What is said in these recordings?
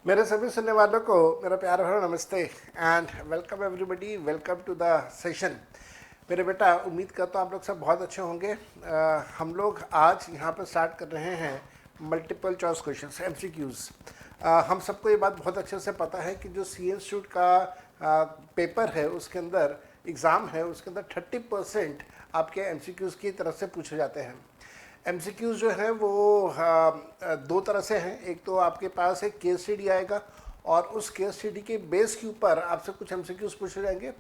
मेरे सभी सुनने वालों को मेरा प्यार भरा नमस्ते and welcome everybody, welcome to the session. मेरे बेटा, उम्मीद करता हूँ आप लोग सब बहुत अच्छे होंगे। हम लोग आज यहाँ पर स्टार्ट कर रहे हैं मल्टीपल चॉइस क्वेश्चंस, एमसीक्यूज़। हम सबको ये बात बहुत अच्छे से पता है कि जो सी इंस्टीट्यूट का पेपर है, उसके अंदर एग्ज़ाम है, उसके अंदर 30% आपके एमसीक्यूज़ की तरफ से पूछे जाते हैं। एमसीक्यूज़ जो है वो दो तरह से हैं। एक तो आपके पास एक केस स्टडी आएगा और उस केस स्टडी के बेस के ऊपर आपसे कुछ एमसीक्यूज़ पूछे जाएंगे,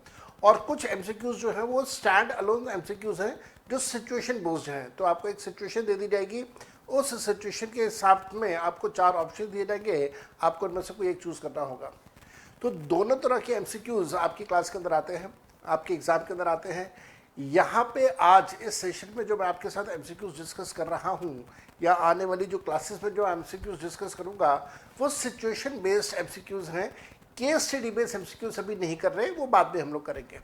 और कुछ एमसीक्यूज़ जो है वो स्टैंड अलोन एमसीक्यूज़ हैं जो सिचुएशन बेस्ड हैं। तो आपको एक सिचुएशन दे दी जाएगी, उस सिचुएशन के हिसाब में आपको 4 ऑप्शन दिए जाएंगे, आपको उनमें से कोई एक चूज़ करना होगा। तो दोनों तरह के एमसीक्यूज़ आपकी क्लास के अंदर आते हैं, आपके एग्ज़ाम के अंदर आते हैं। यहाँ पे आज इस सेशन में जो मैं आपके साथ एमसीक्यूज़ डिस्कस कर रहा हूँ, या आने वाली जो क्लासेस में जो एमसीक्यूज़ डिस्कस करूँगा, वो सिचुएशन बेस्ड एमसीक्यूज़ हैं। केस स्टडी बेस्ड एमसीक्यूज़ अभी नहीं कर रहे, वो बाद में हम लोग करेंगे।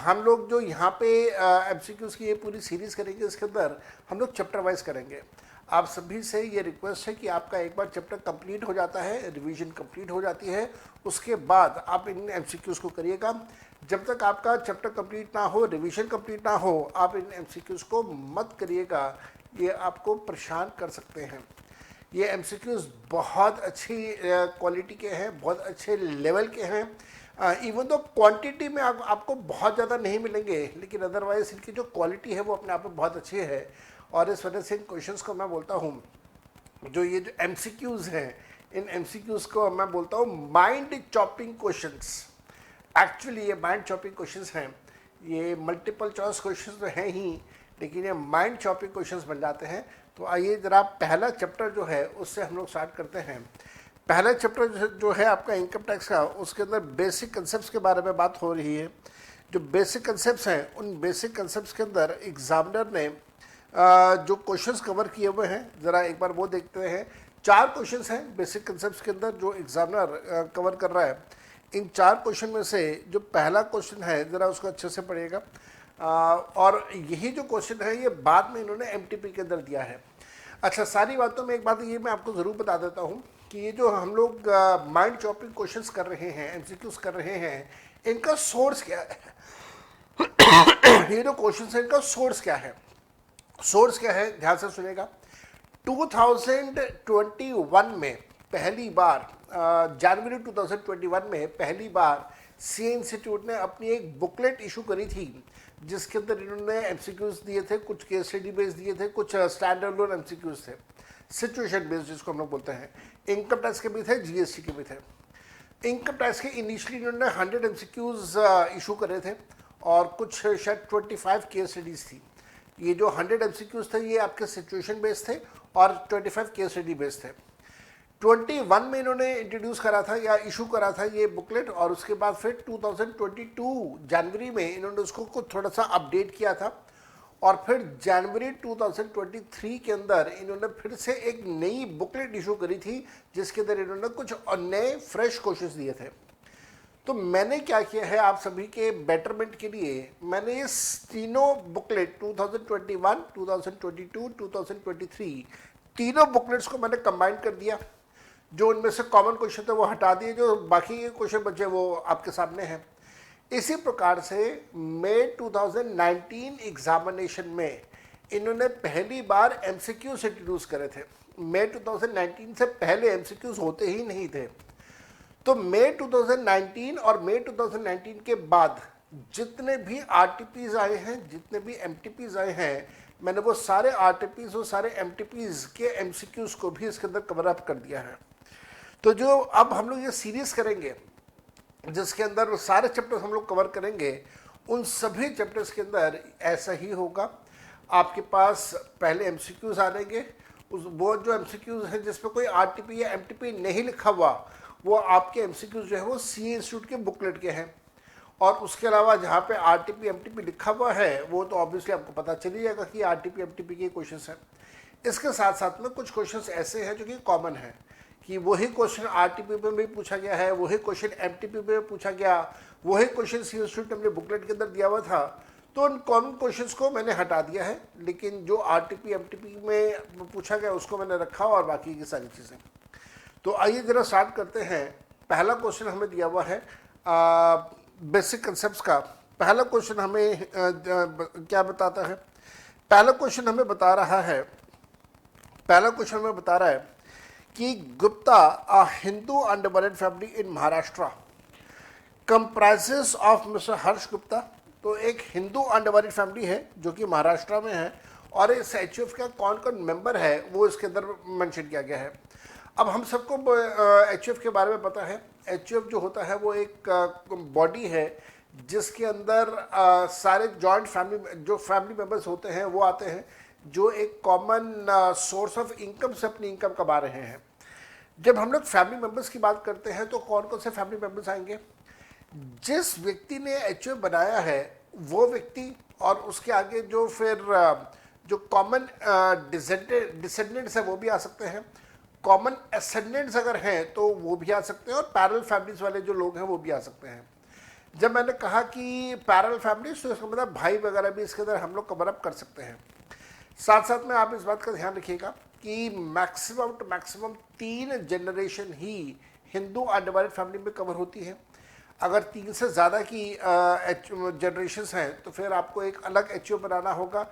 हम लोग जो यहाँ पे एमसीक्यूज़ की ये पूरी सीरीज़ करेंगे, इसके अंदर हम लोग चैप्टर वाइज करेंगे। आप सभी से ये रिक्वेस्ट है कि आपका एक बार चैप्टर कंप्लीट हो जाता है, रिवीजन कंप्लीट हो जाती है, उसके बाद आप इन एमसीक्यूज़ को करिएगा। जब तक आपका चैप्टर कंप्लीट ना हो, रिवीजन कंप्लीट ना हो, आप इन एमसीक्यूज़ को मत करिएगा, ये आपको परेशान कर सकते हैं। ये एमसीक्यूज़ बहुत अच्छी क्वालिटी के हैं, बहुत अच्छे लेवल के हैं। इवन तो क्वांटिटी में आपको बहुत ज़्यादा नहीं मिलेंगे, लेकिन अदरवाइज इनकी जो क्वालिटी है वो अपने आप में बहुत अच्छी है। और इस वजह से इन क्वेश्चंस को मैं बोलता हूँ, जो ये जो एमसीक्यूज़ हैं, इन एमसीक्यूज़ को मैं बोलता हूँ माइंड चॉपिंग क्वेश्चंस। एक्चुअली ये माइंड चॉपिंग क्वेश्चंस हैं। ये मल्टीपल चॉइस क्वेश्चंस तो हैं ही, लेकिन ये माइंड चॉपिंग क्वेश्चंस बन जाते हैं। तो आइए ज़रा पहला चैप्टर जो है उससे हम लोग स्टार्ट करते हैं। पहला चैप्टर जो है आपका इनकम टैक्स का, उसके अंदर बेसिक कंसेप्ट के बारे में बात हो रही है। जो बेसिक कंसेप्ट हैं, उन बेसिक कंसेप्ट के अंदर एग्जामिनर ने जो क्वेश्चंस कवर किए हुए हैं, ज़रा एक बार वो देखते हैं। 4 क्वेश्चंस हैं बेसिक कंसेप्ट के अंदर जो एग्जामिनर कवर कर रहा है। इन 4 क्वेश्चन में से जो पहला क्वेश्चन है, ज़रा उसको अच्छे से पढ़िएगा। और यही जो क्वेश्चन है ये बाद में इन्होंने एमटीपी के अंदर दिया है। अच्छा, सारी बातों में एक बात ये मैं आपको ज़रूर बता देता हूँ कि ये जो हम लोग माइंड चॉपिंग क्वेश्चंस कर रहे हैं, एमसीक्यूज कर रहे हैं, इनका सोर्स क्या है? ये जो क्वेश्चन है, इनका सोर्स क्या है? सोर्स क्या है, ध्यान से सुनेगा। 2021 में पहली बार, जनवरी 2021 में पहली बार सी इंस्टीट्यूट ने अपनी एक बुकलेट इशू करी थी, जिसके अंदर इन्होंने एमसीक्यूज दिए थे, कुछ केस स्टडी बेस्ड दिए थे, कुछ स्टैंड अलोन एमसीक्यूज थे, सिचुएशन बेस्ड जिसको हम लोग बोलते हैं। इनकम टैक्स के भी थे, जीएसटी के भी थे। इनकम टैक्स के इनिशियली इन्होंने 100 एमसीक्यूज इशू करे थे, और कुछ शायद 25 केस स्टडीज़ थी। ये जो 100 एमसीक्यूज थे ये आपके सिचुएशन बेस्ड थे, और 25 केस स्टडी बेस्ड थे। 21 में इन्होंने इंट्रोड्यूस करा था या इशू करा था ये बुकलेट, और उसके बाद फिर 2022 जनवरी में इन्होंने उसको कुछ थोड़ा सा अपडेट किया था, और फिर जनवरी 2023 के अंदर इन्होंने फिर से एक नई बुकलेट इशू करी थी, जिसके अंदर इन्होंने कुछ नए फ्रेश क्वेश्चंस दिए थे। तो मैंने क्या किया है, आप सभी के बेटरमेंट के लिए मैंने इस तीनों बुकलेट 2021, 2022, 2023 तीनों बुकलेट्स को मैंने कंबाइन कर दिया। जो उनमें से कॉमन क्वेश्चन थे वो हटा दिए, जो बाकी के क्वेश्चन बचे वो आपके सामने हैं। इसी प्रकार से मई 2019 एग्जामिनेशन में इन्होंने पहली बार एमसीक्यूज इंट्रोड्यूस करे थे। मई 2019 से पहले एमसीक्यूज होते ही नहीं थे। तो मई 2019 और मई 2019 के बाद जितने भी आरटीपीज आए हैं, जितने भी एमटीपीज आए हैं, मैंने वो सारे आरटीपीज और सारे एमटीपीज के एमसीक्यूज को भी इसके अंदर कवर अप कर दिया है। तो जो अब हम लोग ये सीरीज करेंगे, जिसके अंदर वो सारे चैप्टर्स हम लोग कवर करेंगे, उन सभी चैप्टर्स के अंदर ऐसा ही होगा। आपके पास पहले एमसीक्यूज आ जाएंगे, वो जो एमसीक्यूज हैं जिसमें कोई आरटीपी या एमटीपी नहीं लिखा हुआ, वो आपके एमसीक्यूज जो है वो सी इंस्टीट्यूट के बुकलेट के हैं। और उसके अलावा जहाँ पे आरटीपी एमटीपी लिखा हुआ है, वो तो ऑब्वियसली आपको पता चल ही जाएगा कि आरटीपी एमटीपी के क्वेश्चंस हैं। इसके साथ साथ में कुछ क्वेश्चंस ऐसे हैं जो कि कॉमन है, कि वही क्वेश्चन आरटीपी में भी पूछा गया है, वही क्वेश्चन एमटीपी में पूछा गया, वही क्वेश्चन सी इंस्टीट्यूट ने अपने बुकलेट के अंदर दिया हुआ था। तो उन कॉमन क्वेश्चंस को मैंने हटा दिया है, लेकिन जो आरटीपी एमटीपी में पूछा गया उसको मैंने रखा, और बाकी की सारी चीज़ें। तो आइए जरा स्टार्ट करते हैं। पहला क्वेश्चन हमें दिया हुआ है बेसिक कंसेप्ट्स का। पहला क्वेश्चन हमें क्या बताता है? पहला क्वेश्चन हमें बता रहा है कि Gupta, a Hindu undivided family in Maharashtra, comprises of mister Harsh Gupta. तो एक हिंदू अनडिवाइडेड फैमिली है जो कि महाराष्ट्र में है, और इस एचयूएफ का कौन कौन मेंबर है वो इसके अंदर मेंशन किया गया है। अब हम सबको एचयूएफ के बारे में पता है। एचयूएफ जो होता है वो एक बॉडी है जिसके अंदर सारे जॉइंट फैमिली, जो फैमिली मेंबर्स होते हैं वो आते हैं, जो एक कॉमन सोर्स ऑफ इनकम से अपनी इनकम कमा रहे हैं। जब हम लोग फैमिली मेंबर्स की बात करते हैं तो कौन कौन से फैमिली मेंबर्स आएंगे? जिस व्यक्ति ने एचयूएफ बनाया है वो व्यक्ति, और उसके आगे जो फिर जो कॉमन डिसेंडेंट्स है वो भी आ सकते हैं, कॉमन एसेंडेंट्स अगर हैं तो वो भी आ सकते हैं, और पैरेलल फैमिलीज वाले जो लोग हैं वो भी आ सकते हैं। जब मैंने कहा कि पैरेलल फैमिलीज, तो इसका मतलब भाई वगैरह भी इसके अंदर हम लोग कवर अप कर सकते हैं। साथ साथ में आप इस बात का ध्यान रखिएगा कि मैक्सिमम टू मैक्सिमम 3 जनरेशन ही हिंदू अनडिवाइडेड फैमिली में कवर होती है। अगर 3 से ज़्यादा की जनरेशन्स हैं तो फिर आपको एक अलग एचयूएफ बनाना होगा।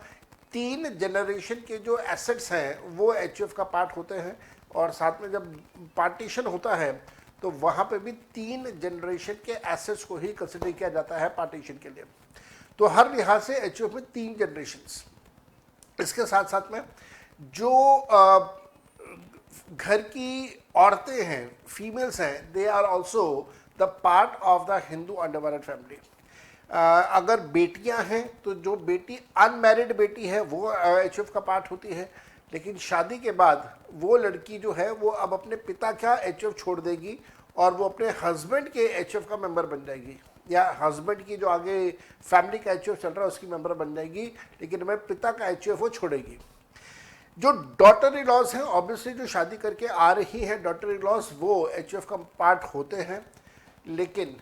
3 जनरेशन के जो एसेट्स हैं वो एचयूएफ का पार्ट होते हैं, और साथ में जब पार्टीशन होता है तो वहाँ पे भी 3 जनरेशन के एसेट्स को ही कंसिडर किया जाता है पार्टीशन के लिए। तो हर लिहाज से एचयूएफ में 3 जनरेशन्स। इसके साथ साथ में जो घर की औरतें हैं, फीमेल्स हैं, they are also the part of the Hindu undivided family. अगर बेटियां हैं तो जो बेटी अनमैरिड बेटी है वो एचयूएफ का पार्ट होती है, लेकिन शादी के बाद वो लड़की जो है वो अब अपने पिता का एचयूएफ छोड़ देगी और वो अपने हस्बैंड के एचयूएफ का मेंबर बन जाएगी, या हस्बैंड की जो आगे फैमिली का एचयूएफ चल रहा है उसकी मेंबर बन जाएगी, लेकिन मैं पिता का एचयूएफ वो छोड़ेगी। जो डॉटर इन लॉज हैं, ऑब्वियसली जो शादी करके आ रही हैं डॉटर इन लॉज, वो एचयूएफ का पार्ट होते हैं। लेकिन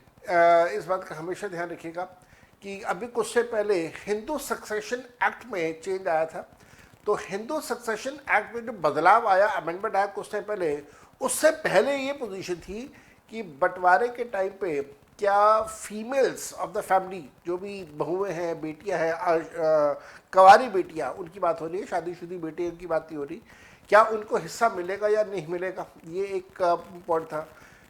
इस बात का हमेशा ध्यान रखिएगा कि अभी कुछ से पहले हिंदू सक्सेशन एक्ट में चेंज आया था। तो हिंदू सक्सेशन एक्ट में जो बदलाव आया, अमेंडमेंट आया कुछ टाइम पहले, उससे पहले ये पोजीशन थी कि बंटवारे के टाइम पे क्या फीमेल्स ऑफ द फैमिली, जो भी बहुएं हैं, बेटियां हैं, कवारी बेटियां, उनकी बात हो रही है, शादीशुदी बेटियों की बात नहीं हो रही, क्या उनको हिस्सा मिलेगा या नहीं मिलेगा, ये एक पॉइंट था।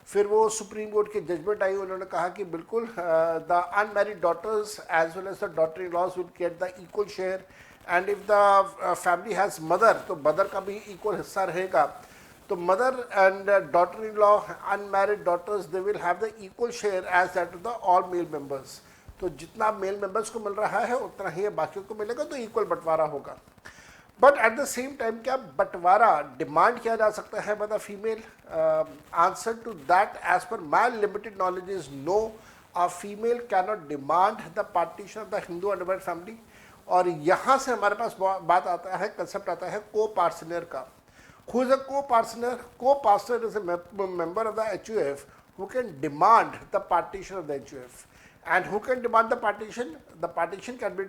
फिर वो सुप्रीम कोर्ट की जजमेंट आई, उन्होंने कहा कि बिल्कुल the unmarried daughters as well as the daughter in laws will get the equal share, and if the family has mother तो मदर का भी इक्वल हिस्सा रहेगा। तो mother and daughter in law, unmarried daughters, they will have the equal share as that the all male members. तो जितना male members को मिल रहा है उतना ही बाकियों को मिलेगा, तो इक्वल बंटवारा होगा। But at the same time क्या बंटवारा डिमांड किया जा सकता है by the female? Answer to that as per my limited knowledge is no. A female can not demand the partition of the Hindu undivided family. और यहाँ से हमारे पास बात आता है, कंसेप्ट आता है को पार्सनर का। Who is a co-partner? Co-partner is a member of the HUF who can demand the partition of the HUF. And who can demand the partition? The partition can be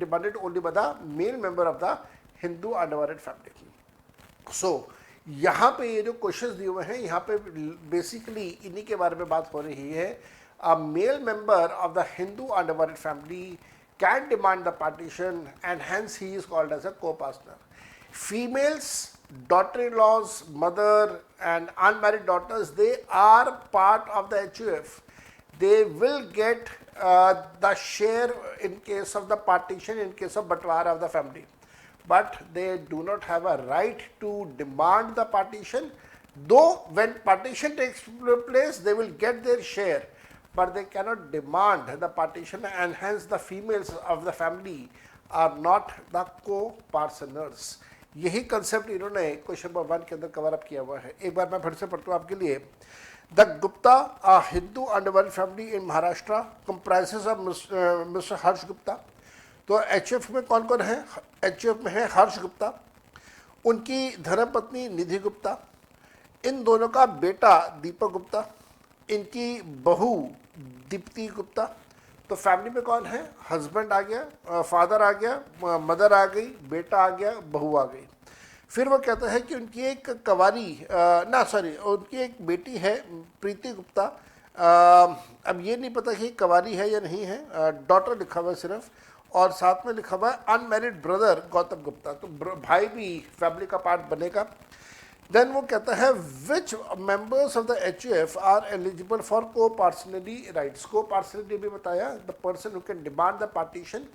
demanded only by the male member of the Hindu undivided family. So, यहाँ पे ये जो questions दिए हुए हैं, यहाँ पे basically इन्हीं के बारे में बात हो रही है। A male member of the Hindu undivided family can demand the partition, and hence he is called as a co-partner. Females, daughter-in-laws, mother and unmarried daughters, they are part of the HUF. They will get the share in case of the partition, in case of Batwara of the family. But they do not have a right to demand the partition. Though when partition takes place, they will get their share, but they cannot demand the partition, and hence the females of the family are not the co-partners. यही concept इन्होंने question number 1 के अंदर cover up किया हुआ है। एक बार मैं फिर से पढ़ता हूँ आपके लिए। The Gupta, a Hindu undivided family in Maharashtra, comprises of mister Harsh Gupta. तो एचयूएफ में कौन कौन है? एचयूएफ में है हर्ष गुप्ता, उनकी धर्मपत्नी निधि गुप्ता, इन दोनों का बेटा दीपक गुप्ता, इनकी बहू दीप्ति गुप्ता। तो फैमिली में कौन है? हस्बैंड आ गया, फादर आ गया, मदर आ गई, बेटा आ गया, बहू आ गई। फिर वो कहता है कि उनकी एक उनकी एक बेटी है प्रीति गुप्ता। अब ये नहीं पता कि कवारी है या नहीं है, डॉटर लिखा हुआ है सिर्फ, और साथ में लिखा हुआ है अनमैरिड ब्रदर गौतम गुप्ता, तो भाई भी फैमिली का पार्ट बनेगा। देन वो कहता है which members of the HUF are eligible for coparcenary rights. Coparcenary भी बताया, the person who can demand the partition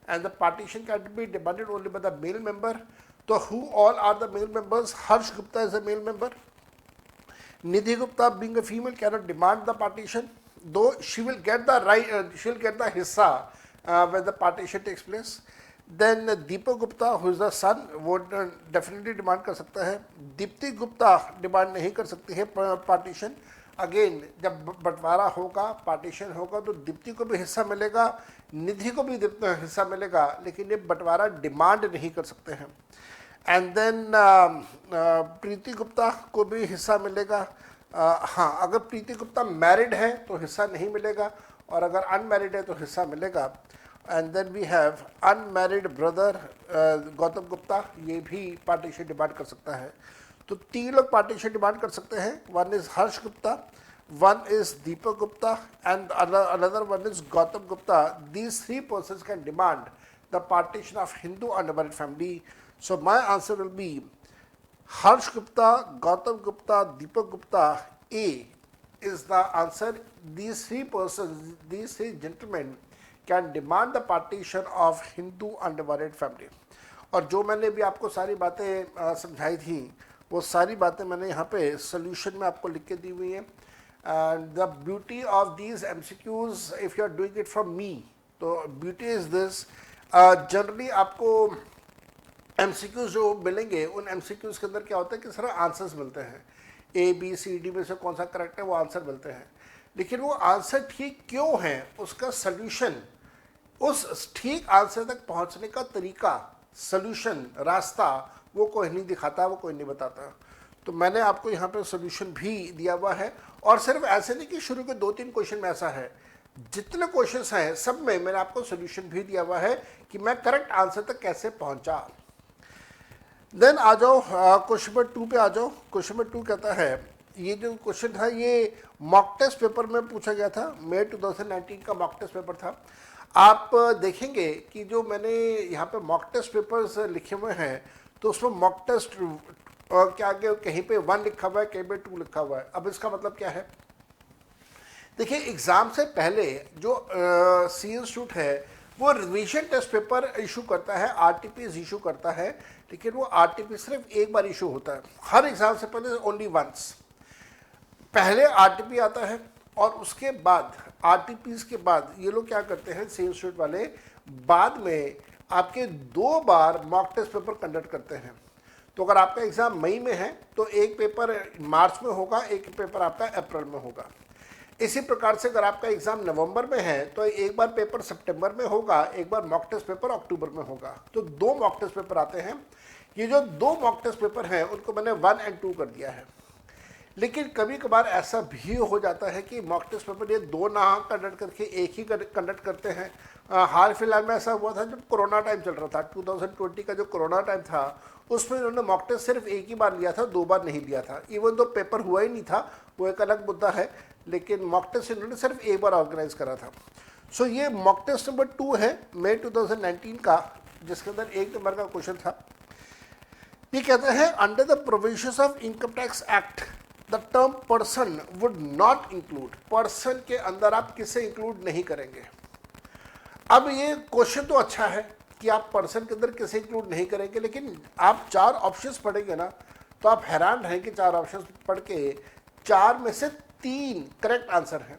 and the partition can be demanded only by the male member. तो who all are the male members? Harsh Gupta is a male member. Nidhi Gupta, being a female, cannot demand the partition, though she will get the right, she will get the hissa when the partition takes place. Then Deepak Gupta, who is the son, वो definitely demand कर सकता है। Deepti Gupta demand नहीं कर सकती है partition. Again जब बंटवारा होगा, पार्टीशन होगा, तो दीप्ति को भी हिस्सा मिलेगा, निधि को भी हिस्सा मिलेगा, लेकिन ये बंटवारा डिमांड नहीं कर सकते हैं। एंड देन प्रीति गुप्ता को भी हिस्सा मिलेगा। हाँ, अगर प्रीति गुप्ता मैरिड है तो हिस्सा नहीं मिलेगा, और अगर अनमैरिड है तो हिस्सा मिलेगा। And then we have unmarried brother Gautam Gupta, ये भी पार्टीशन डिमांड कर सकता है। तो 3 लोग पार्टीशन डिमांड कर सकते हैं। One is Harsh Gupta, one is Deepak Gupta, and another one is Gautam Gupta. These 3 persons can demand the partition of Hindu unmarried family. So my answer will be Harsh Gupta, Gautam Gupta, Deepak Gupta. A is the answer. These 3 persons, these 3 gentlemen can demand the partition of Hindu undivided family. और जो मैंने भी आपको सारी बातें समझाई थी, वो सारी बातें मैंने यहाँ पे सोल्यूशन में आपको लिख के दी हुई हैं। And the beauty of these MCQs, if you are doing it from me, तो beauty is this, generally आपको MCQs जो मिलेंगे, उन MCQs के अंदर क्या होता है कि सारा आंसर्स मिलते हैं, ABCD में से कौन सा करेक्ट है वो आंसर मिलते हैं, लेकिन वो आंसर ठीक क्यों है, उसका सल्यूशन, उस ठीक आंसर तक पहुंचने का तरीका, सल्यूशन, रास्ता, वो कोई नहीं दिखाता, वो कोई नहीं बताता। तो मैंने आपको यहाँ पे सल्यूशन भी दिया हुआ है, और सिर्फ ऐसे नहीं कि शुरू के 2-3 क्वेश्चन में ऐसा है, जितने क्वेश्चंस हैं सब में मैंने आपको सल्यूशन भी दिया हुआ है कि मैं करेक्ट आंसर तक कैसे पहुंचा। देन आ जाओ क्वेश्चन नंबर 2 पे आ जाओ। क्वेश्चन नंबर 2 कहता है, ये जो क्वेश्चन था ये मॉक टेस्ट पेपर में पूछा गया था, मई 2019 का मॉक टेस्ट पेपर था। आप देखेंगे कि जो मैंने यहाँ पे मॉक टेस्ट पेपर्स लिखे हुए हैं, तो उसमें मॉक टेस्ट क्या आगे कहीं पे 1 लिखा हुआ है, कहीं पे 2 लिखा हुआ है। अब इसका मतलब क्या है? देखिए, एग्ज़ाम से पहले जो सी इंस्टीट्यूट है वो रिवीजन टेस्ट पेपर इशू करता है, RTPs इशू करता है, लेकिन वो RTP सिर्फ एक बार इशू होता है, हर एग्जाम से पहले ओनली वंस। पहले RTP आता है और उसके बाद RTPs के बाद ये लोग क्या करते हैं, सी इंस्टीट्यूट वाले बाद में आपके 2 बार मॉक टेस्ट पेपर कंडक्ट करते हैं। तो अगर आपका एग्जाम मई में है तो एक पेपर मार्च में होगा, एक पेपर आपका अप्रैल में होगा। इसी प्रकार से अगर आपका एग्जाम नवंबर में है तो एक बार पेपर सितंबर में होगा, एक बार मॉक टेस्ट पेपर अक्टूबर में होगा। तो 2 मॉक टेस्ट पेपर आते हैं। ये जो 2 मॉक टेस्ट पेपर हैं उनको मैंने 1 और 2 कर दिया है, लेकिन कभी कभार ऐसा भी हो जाता है कि मॉक टेस्ट पेपर ये 2 ना कंडक्ट करके एक ही कंडक्ट करते हैं। हाल फिलहाल में ऐसा हुआ था जब कोरोना टाइम चल रहा था, 2020 का जो कोरोना टाइम था, उसमें उन्होंने मॉक टेस्ट सिर्फ एक ही बार लिया था, 2 बार नहीं लिया था। इवन तो पेपर हुआ ही नहीं था, वो एक अलग मुद्दा है, लेकिन मॉक टेस्ट इन्होंने सिर्फ एक बार ऑर्गेनाइज करा था। सो ये मॉक टेस्ट नंबर 2 है मई 2019 का, जिसके अंदर 1 नंबर का क्वेश्चन था। ये कहता है, under the provisions of income tax act the term person would not include. Person के अंदर आप किसे इंक्लूड नहीं करेंगे। अब ये क्वेश्चन तो अच्छा है कि आप पर्सन के अंदर किसे इंक्लूड नहीं करेंगे, लेकिन आप 4 ऑप्शंस पढ़ेंगे ना तो आप हैरान रहेंगे। 4 ऑप्शंस पढ़ के 4 में से 3 करेक्ट आंसर हैं।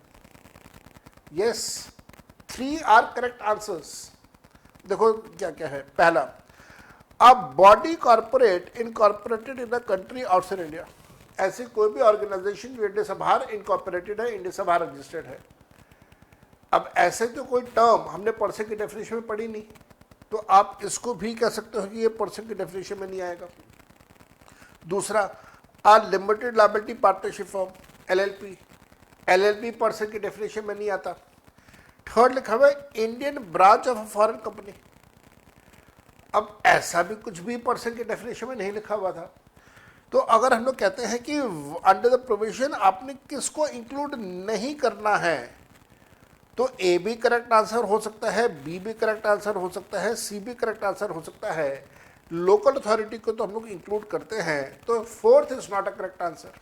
Yes, 3 are correct answers. देखो क्या क्या है। पहला, a body corporate incorporated in a country outside India. ऐसी कोई भी ऑर्गेनाइजेशन जो इंडिया से बाहर इनकॉर्पोरेटेड है, इंडिया से बाहर रजिस्टर्ड है। अब ऐसे तो कोई टर्म हमने पर्सन की डेफिनेशन में पढ़ी नहीं, तो आप इसको भी कह सकते हो कि ये पर्सन की डेफिनेशन में नहीं आएगा। दूसरा, a limited liability partnership form, LLP person की डेफिनेशन में नहीं आता। थर्ड लिखा हुआ है Indian branch of a foreign company. अब ऐसा भी कुछ भी पर्सन की डेफिनेशन में नहीं लिखा हुआ था। तो अगर हम लोग कहते हैं कि अंडर द प्रोविजन आपने किसको इंक्लूड नहीं करना है, तो ए भी करेक्ट आंसर हो सकता है, बी भी करेक्ट आंसर हो सकता है, सी भी करेक्ट आंसर हो सकता है। लोकल अथॉरिटी को तो हम लोग इंक्लूड करते हैं, तो fourth is not a correct answer.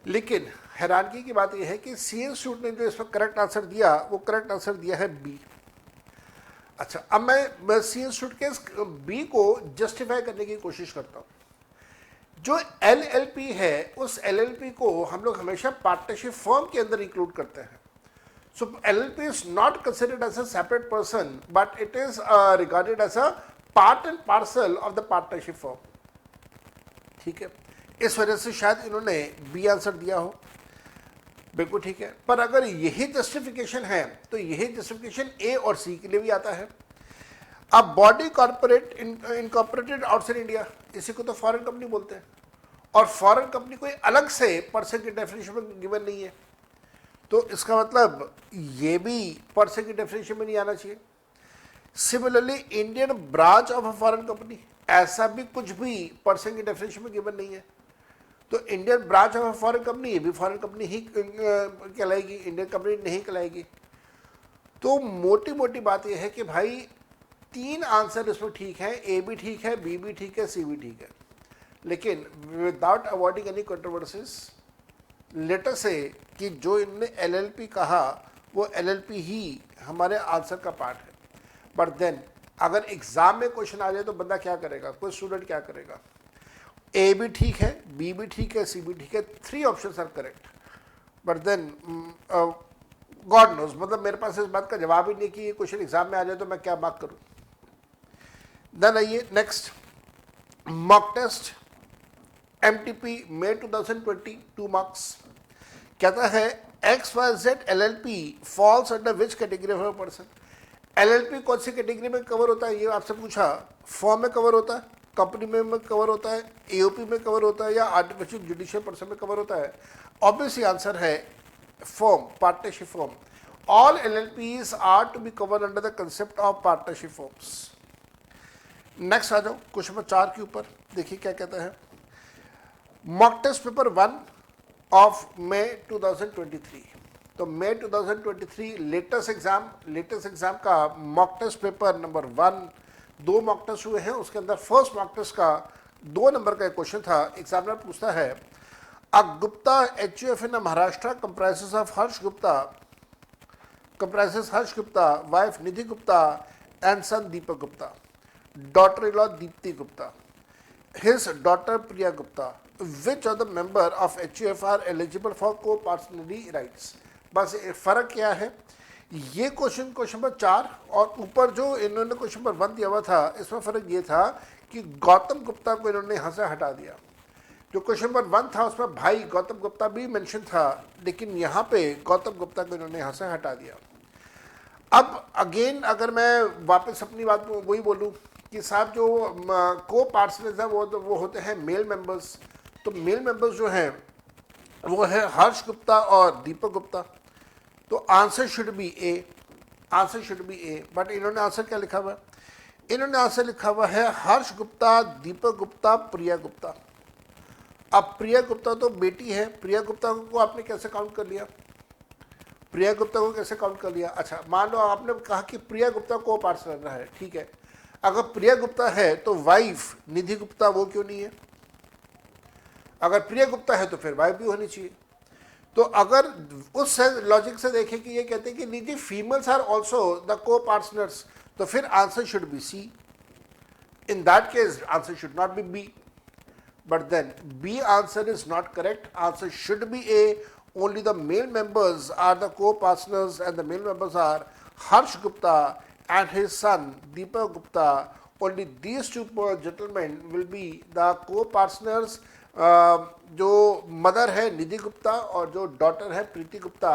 लेकिन हैरानगी की बात यह है कि सी इंस्टीट्यूट ने जो इस पर करेक्ट आंसर दिया, वो करेक्ट आंसर दिया है बी। अच्छा, अब मैं सी इंस्टीट्यूट के बी को जस्टिफाई करने की कोशिश करता हूँ। जो एलएलपी है, उस एलएलपी को हम लोग हमेशा पार्टनरशिप फर्म के अंदर इंक्लूड करते हैं। So LLP is not considered as a separate person, but it is regarded as a part and parcel of the partnership firm. ठीक है, इस वजह से शायद इन्होंने बी आंसर दिया हो, बिल्कुल ठीक है। पर अगर यही जस्टिफिकेशन है तो यही जस्टिफिकेशन ए और सी के लिए भी आता है। अब body corporate incorporated outside India, इसी को तो फॉरेन कंपनी बोलते हैं, और फॉरेन कंपनी कोई अलग से पर्सन की डेफिनेशन में गिवन नहीं है, तो इसका मतलब ये भी पर्सन की डेफिनेशन में नहीं आना चाहिए। Similarly Indian branch of a foreign company, ऐसा भी कुछ भी पर्सन की डेफिनेशन में गिवन नहीं है, तो Indian branch of a foreign company, ये भी फॉरेन कंपनी ही कहलाएगी, इंडियन कंपनी नहीं कहलाएगी। तो मोटी मोटी बात यह है कि भाई तीन आंसर इसमें ठीक है, ए भी ठीक है, बी भी ठीक है, सी भी ठीक है। लेकिन विदाउट अवॉइडिंग एनी कंट्रोवर्सीज, लेटर से कि जो इन्होंने एलएलपी कहा वो एलएलपी ही हमारे आंसर का पार्ट है। बट देन अगर एग्जाम में क्वेश्चन आ जाए तो बंदा क्या करेगा, कोई स्टूडेंट क्या करेगा? ए भी ठीक है, बी भी ठीक है, सी भी ठीक है, three options are correct, but then God knows, मतलब मेरे पास इस बात का जवाब ही नहीं कि ये क्वेश्चन एग्जाम में आ जाए तो मैं क्या मार्क करूं। देन आइए next, mock test MTP May 2020, 2 marks। कहता है XYZ LLP falls under which category of a person? LLP कौन सी कैटेगरी में कवर होता है, ये आपसे पूछा। फॉर्म में कवर होता है, कंपनी में कवर होता है, AOP में कवर होता है, या आर्टिफिशियल जुडिशियल पर्सन में कवर होता है? ऑब्वियसली आंसर है firm, partnership firm. All LLPs are to be covered under the concept of partnership firms. Next आ जाओ क्वेश्चन नंबर 4 के ऊपर, देखिए क्या कहता है। Mock test paper 1 of May 2023, तो May 2023 लेटेस्ट एग्जाम का mock test paper number 1, 2 mock test हुए हैं। उसके अंदर फर्स्ट मॉक टेस्ट का 2 नंबर का क्वेश्चन था। एग्जामिनर पूछता है, a Gupta HUF in Maharashtra comprises of Harsh Gupta, wife Nidhi Gupta and son Deepak Gupta, daughter in law Dipti Gupta, his daughter Priya Gupta. Which of the member of HUF are eligible for co-partnership rights? बस फ़र्क क्या है, ये क्वेश्चन नंबर 4 और ऊपर जो इन्होंने क्वेश्चन नंबर 1 दिया हुआ था, इसमें फ़र्क ये था कि गौतम गुप्ता को इन्होंने यहाँ से हटा दिया। जो क्वेश्चन नंबर 1 था उसमें भाई गौतम गुप्ता भी मेंशन था, लेकिन यहाँ पे गौतम गुप्ता को इन्होंने यहाँ से हटा दिया। अब अगेन अगर मैं वापस अपनी बात वही बोलूँ कि साहब जो को पार्टनर्स हैं वो होते हैं मेल मेंबर्स, तो मेल मेंबर्स जो हैं वो है हर्ष गुप्ता और दीपक गुप्ता, तो answer should be A. But इन्होंने आंसर क्या लिखा हुआ है? इन्होंने आंसर लिखा हुआ है हर्ष गुप्ता, दीपक गुप्ता, प्रिया गुप्ता। अब प्रिया गुप्ता तो बेटी है, प्रिया गुप्ता को आपने कैसे काउंट कर लिया? अच्छा, मान लो आपने कहा कि प्रिया गुप्ता को पार्टनर है, ठीक है। अगर प्रिया गुप्ता है तो वाइफ निधि गुप्ता वो क्यों नहीं है? अगर प्रिया गुप्ता है तो फिर वाइफ भी होनी चाहिए। तो अगर उस लॉजिक से देखें कि ये कहते हैं कि निधि females are also the co partners, तो फिर answer should be C. In that case answer should not be B, but then B answer is not correct. Answer should be A. Only the male members are the co-partners, and the male members are Harsh Gupta and his son Deepak Gupta. Only these two gentlemen will be the co-partners. जो mother है निधि गुप्ता और जो daughter है प्रीति Gupta,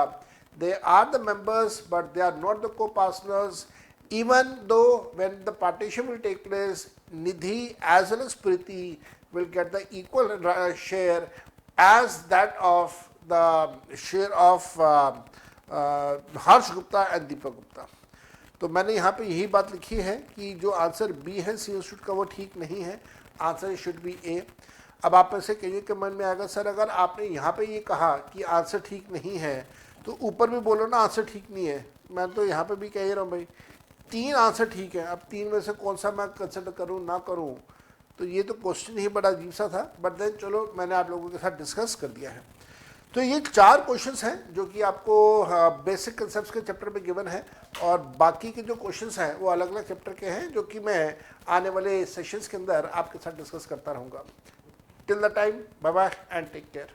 they are the members but they are not the co-partners. Even though when the partition will take place, Nidhi as well as Preeti will get the equal share as that of the share of Harsh Gupta and Deepak Gupta. तो मैंने यहाँ पे यही बात लिखी है कि जो आंसर बी है सी शुड का वो ठीक नहीं है, आंसर शुड बी ए। अब आप में से कहिए कि मन में आएगा सर अगर आपने यहाँ पे ये कहा कि आंसर ठीक नहीं है तो ऊपर भी बोलो ना आंसर ठीक नहीं है। मैं तो यहाँ पे भी कह ही रहा हूँ भाई 3 आंसर ठीक है, अब 3 में से कौन सा मैं कंसिडर करूँ ना करूँ, तो ये तो क्वेश्चन ही बड़ा अजीब सा था। बट देन चलो मैंने आप लोगों के साथ डिस्कस कर दिया है। तो ये 4 क्वेश्चंस हैं जो कि आपको बेसिक कंसेप्ट्स के चैप्टर में गिवन है, और बाकी के जो क्वेश्चंस हैं वो अलग अलग चैप्टर के हैं जो कि मैं आने वाले सेशंस के अंदर आपके साथ डिस्कस करता रहूँगा। Till the time, bye bye and take care.